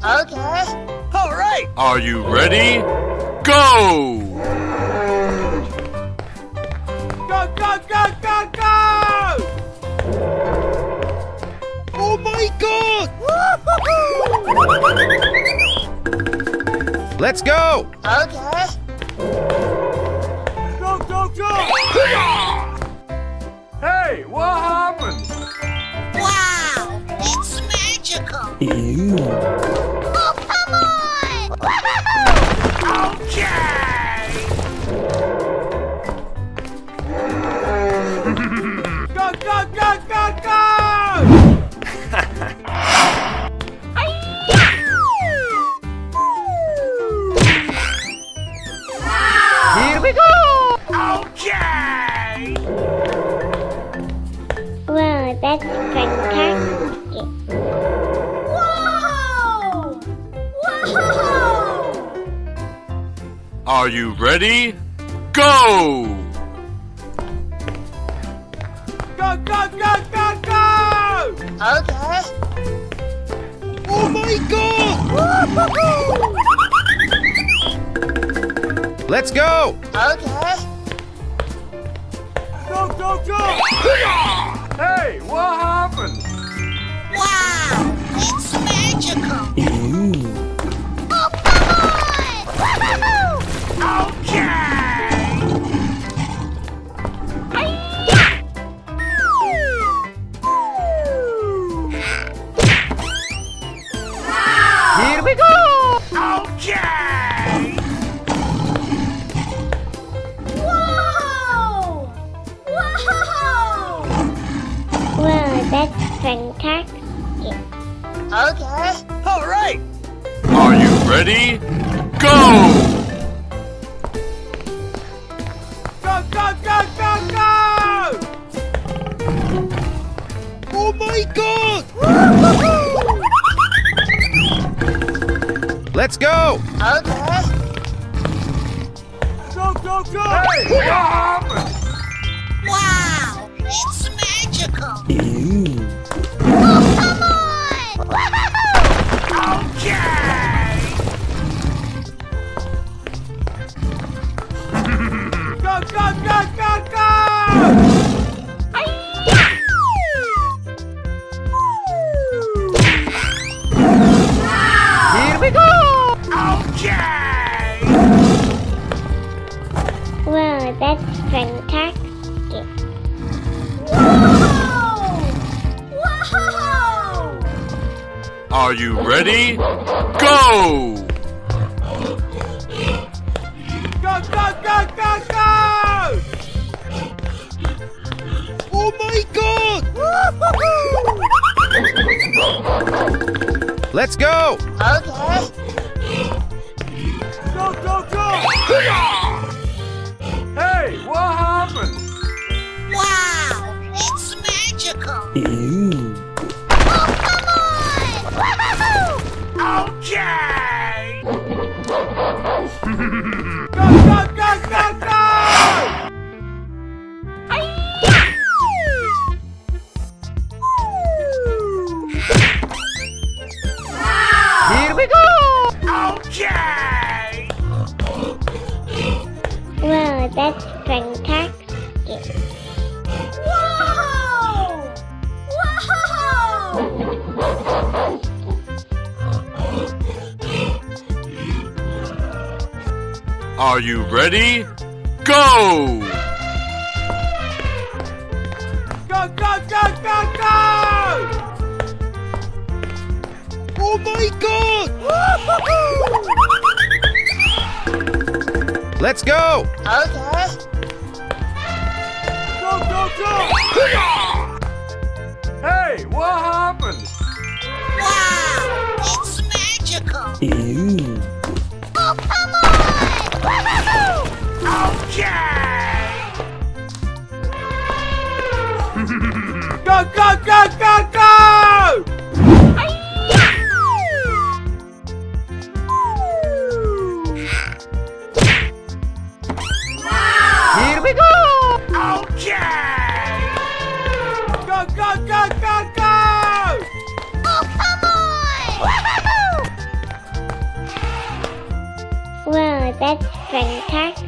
Okay. All right. Are you ready? Go! Go, go, go, go, go! Oh my God! Let's go! Okay. Go, go, go! Hey, what happened? Wow! It's magical! Oh, come on! Okay! Go, go, go, go, go! Here we go! Okay! Wow, that's fantastic. Whoa! Whoa! Are you ready? Go! Go, go, go, go, go! Okay. Oh my God! Let's go! Okay. Go, go, go! Hey, what happened? Wow! It's magical! Oh, come on! Okay! Here we go! Okay! Whoa! Whoa! Wow, that's fantastic. Okay. All right. Are you ready? Go! Go, go, go, go, go! Oh my God! Let's go! Okay. Go, go, go! Hey, what happened? Wow! It's magical! Oh, come on! Okay! Go, go, go, go, go! Here we go! Okay! Wow, that's fantastic. Whoa! Whoa! Are you ready? Go! Go, go, go, go, go! Oh my God! Let's go! Okay. Go, go, go! Hey, what happened? Wow! It's magical! Oh, come on! Okay! Go, go, go, go, go! Here we go! Okay! Wow, that's fantastic. Whoa! Whoa! Are you ready? Go! Go, go, go, go, go! Oh my God! Let's go! Okay. Go, go, go! Hey, what happened? Wow! It's magical! Oh, come on! Okay! that's fantastic.